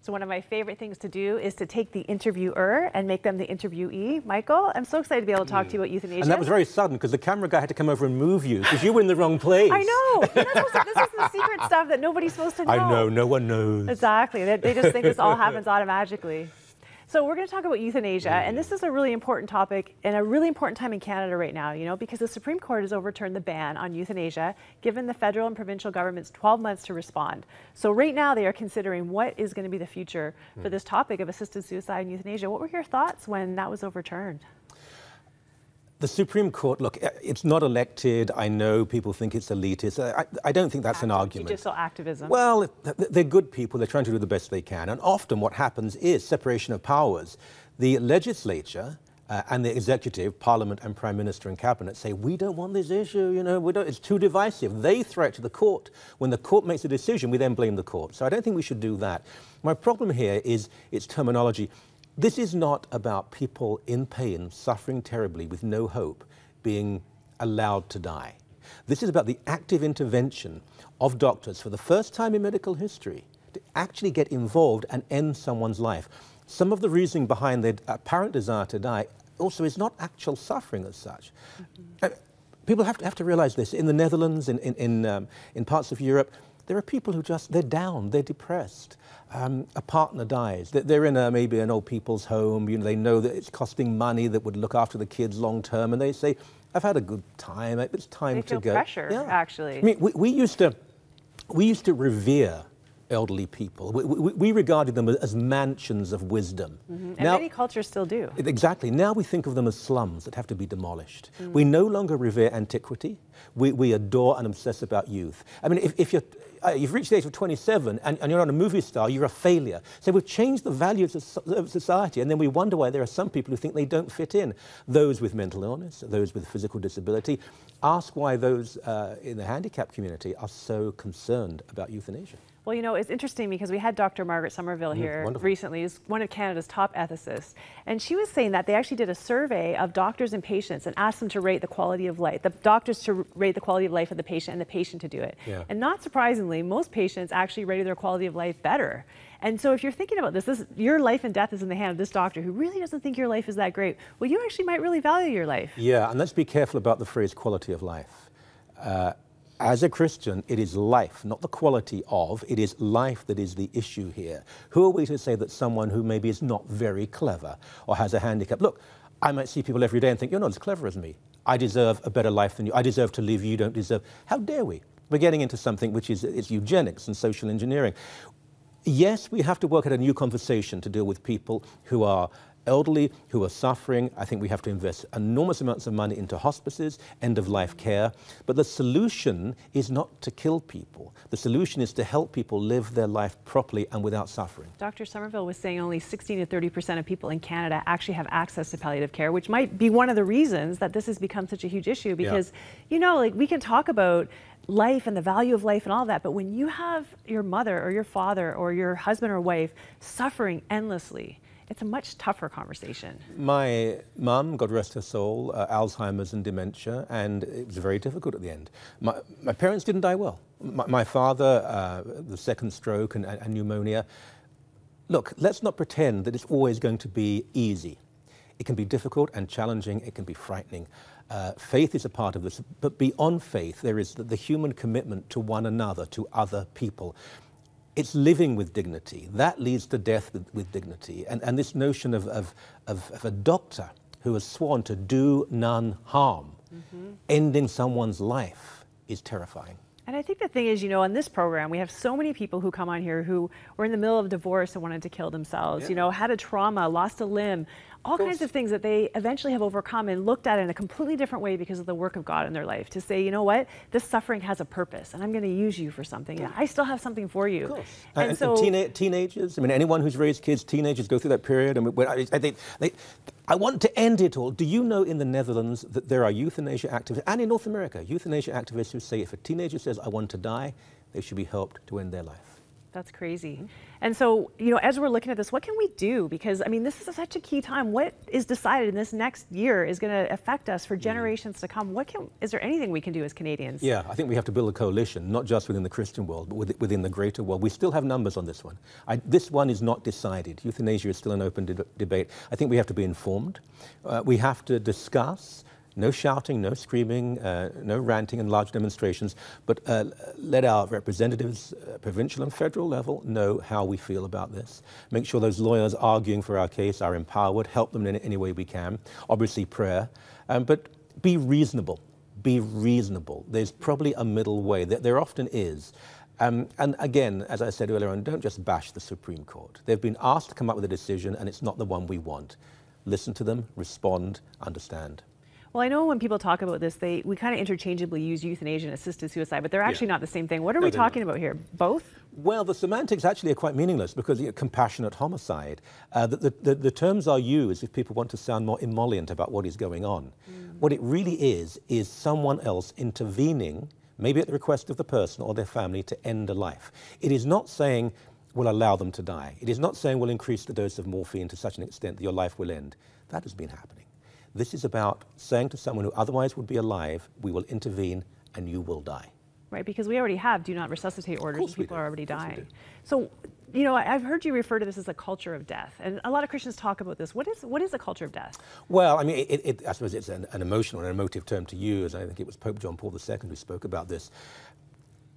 So one of my favorite things to do is to take the interviewer and make them the interviewee. Michael, I'm so excited to be able to talk to you about euthanasia. And that was very sudden because the camera guy had to come over and move you because you were in the wrong place. I know. This is the secret stuff that nobody's supposed to know. I know. No one knows. Exactly. They just think this all happens automatically. So we're going to talk about euthanasia, and this is a really important topic and a really important time in Canada right now, you know, because the Supreme Court has overturned the ban on euthanasia, given the federal and provincial governments 12 months to respond. So right now they are considering what is going to be the future for this topic of assisted suicide and euthanasia. What were your thoughts when that was overturned? The Supreme Court, look, it's not elected. I know people think it's elitist. I don't think that's an argument. Judicial activism. Well, they're good people. They're trying to do the best they can. And often what happens is separation of powers. The legislature and the executive, Parliament and Prime Minister and Cabinet say, we don't want this issue, you know, it's too divisive. They throw it to the court. When the court makes a decision, we then blame the court. So I don't think we should do that. My problem here is its terminology. This is not about people in pain, suffering terribly with no hope, being allowed to die. This is about the active intervention of doctors for the first time in medical history to actually get involved and end someone's life. Some of the reasoning behind their apparent desire to die also is not actual suffering as such. People have to realize this. In the Netherlands, in parts of Europe, there are people who they're down, they're depressed. A partner dies. They're in maybe an old people's home. You know, they know that it's costing money that would look after the kids long term, and they say, "I've had a good time. It's time to go." They feel pressure, actually. I mean, we used to revere elderly people. We regarded them as mansions of wisdom. And many cultures still do. Exactly. Now we think of them as slums that have to be demolished. We no longer revere antiquity. We adore and obsess about youth. I mean, if you've reached the age of 27 and you're not a movie star, you're a failure. So we've changed the values of society, and then we wonder why there are some people who think they don't fit in. Those with mental illness, those with physical disability. Ask why those in the handicapped community are so concerned about euthanasia. Well, you know, it's interesting because we had Dr. Margaret Somerville here recently, who's one of Canada's top ethicists, and she was saying that they actually did a survey of doctors and patients and asked them to rate the quality of life, the doctors to rate the quality of life of the patient and the patient to do it. Yeah. And not surprisingly, most patients actually rated their quality of life better. And so if you're thinking about this, your life and death is in the hand of this doctor who really doesn't think your life is that great. Well, you actually might really value your life. Yeah, and let's be careful about the phrase quality of life. As a Christian, it is life, not the quality of, it is life that is the issue here. Who are we to say that someone who maybe is not very clever or has a handicap? Look, I might see people every day and think, you're not as clever as me. I deserve a better life than you. I deserve to live, you don't deserve. How dare we? We're getting into something which is eugenics and social engineering. Yes, we have to work at a new conversation to deal with people who are elderly, who are suffering. I think we have to invest enormous amounts of money into hospices, end-of-life care. But the solution is not to kill people. The solution is to help people live their life properly and without suffering. Dr. Somerville was saying only 16 to 30% of people in Canada actually have access to palliative care, which might be one of the reasons that this has become such a huge issue because, you know, like we can talk about life and the value of life and all that, but when you have your mother or your father or your husband or wife suffering endlessly, it's a much tougher conversation. My mum, God rest her soul, Alzheimer's and dementia, and it was very difficult at the end. My parents didn't die well. My father, the second stroke and pneumonia. Look, let's not pretend that it's always going to be easy. It can be difficult and challenging, it can be frightening. Faith is a part of this, but beyond faith, there is the human commitment to one another, to other people. It's living with dignity. That leads to death with dignity. And this notion of a doctor who has sworn to do none harm, ending someone's life, is terrifying. And I think the thing is, you know, on this program, we have so many people who come on here who were in the middle of divorce and wanted to kill themselves, you know, had a trauma, lost a limb, all kinds of things that they eventually have overcome and looked at in a completely different way because of the work of God in their life, to say, you know what, this suffering has a purpose and I'm going to use you for something. Yeah, I still have something for you. Of course. And so teenagers, I mean, anyone who's raised kids, teenagers go through that period. And I want to end it all. Do you know in the Netherlands that there are euthanasia activists, and in North America, euthanasia activists who say if a teenager says, I want to die, they should be helped to end their life? That's crazy. And so, you know, as we're looking at this, what can we do? Because, I mean, this is such a key time. What is decided in this next year is going to affect us for generations to come. Is there anything we can do as Canadians? Yeah, I think we have to build a coalition, not just within the Christian world, but within the greater world. We still have numbers on this one. This one is not decided. Euthanasia is still an open debate. I think we have to be informed. We have to discuss. No shouting, no screaming, no ranting and large demonstrations, but let our representatives, provincial and federal level, know how we feel about this. Make sure those lawyers arguing for our case are empowered, help them in any way we can. Obviously prayer, but be reasonable. Be reasonable. There's probably a middle way. There often is. And again, as I said earlier on, don't just bash the Supreme Court. They've been asked to come up with a decision and it's not the one we want. Listen to them, respond, understand. Well, I know when people talk about this, we kind of interchangeably use euthanasia and assisted suicide, but they're actually not the same thing. What are we talking about here? Both? Well, the semantics actually are quite meaningless because compassionate homicide, the terms are used if people want to sound more emollient about what is going on. What it really is someone else intervening, maybe at the request of the person or their family, to end a life. It is not saying we'll allow them to die. It is not saying we'll increase the dose of morphine to such an extent that your life will end. That has been happening. This is about saying to someone who otherwise would be alive, we will intervene and you will die. Right, because we already have do not resuscitate orders and people are already dying. So, you know, I've heard you refer to this as a culture of death, and a lot of Christians talk about this. What is a culture of death? Well, I mean, I suppose it's an emotional and emotive term to use. I think it was Pope John Paul II who spoke about this.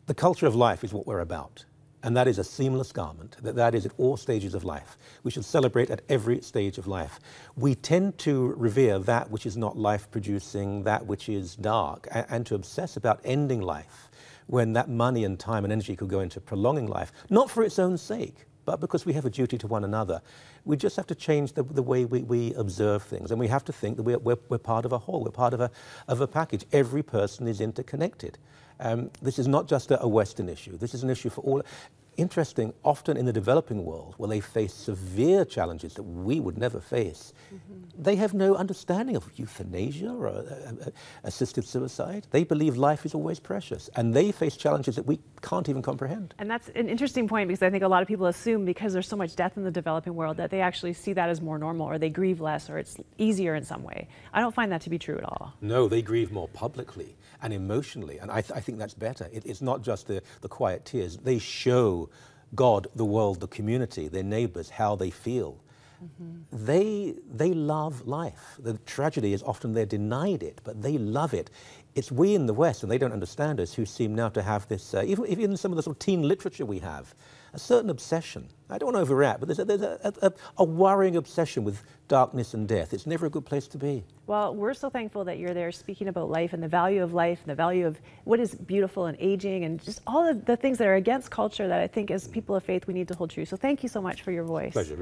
The culture of life is what we're about. And that is a seamless garment, that is at all stages of life. We should celebrate at every stage of life. We tend to revere that which is not life-producing, that which is dark, and to obsess about ending life when that money and time and energy could go into prolonging life, not for its own sake, but because we have a duty to one another. We just have to change the way we observe things, and we have to think that we're part of a whole, we're part of a package. Every person is interconnected. This is not just a Western issue. This is an issue for all. Interesting, often in the developing world, where they face severe challenges that we would never face, they have no understanding of euthanasia or assisted suicide. They believe life is always precious, and they face challenges that we can't even comprehend. And that's an interesting point, because I think a lot of people assume because there's so much death in the developing world that they actually see that as more normal, or they grieve less, or it's easier in some way. I don't find that to be true at all. No, they grieve more publicly and emotionally, and I think that's better. It's not just the quiet tears. They show God, the world, the community, their neighbors, how they feel. They love life. The tragedy is often they're denied it, but they love it. It's we in the West, and they don't understand us, who seem now to have this, even in some of the sort of teen literature we have, a certain obsession. I don't want to overreact, but there's a worrying obsession with darkness and death. It's never a good place to be. Well, we're so thankful that you're there speaking about life and the value of life and the value of what is beautiful and aging and just all of the things that are against culture that I think as people of faith we need to hold true. So thank you so much for your voice. Pleasure.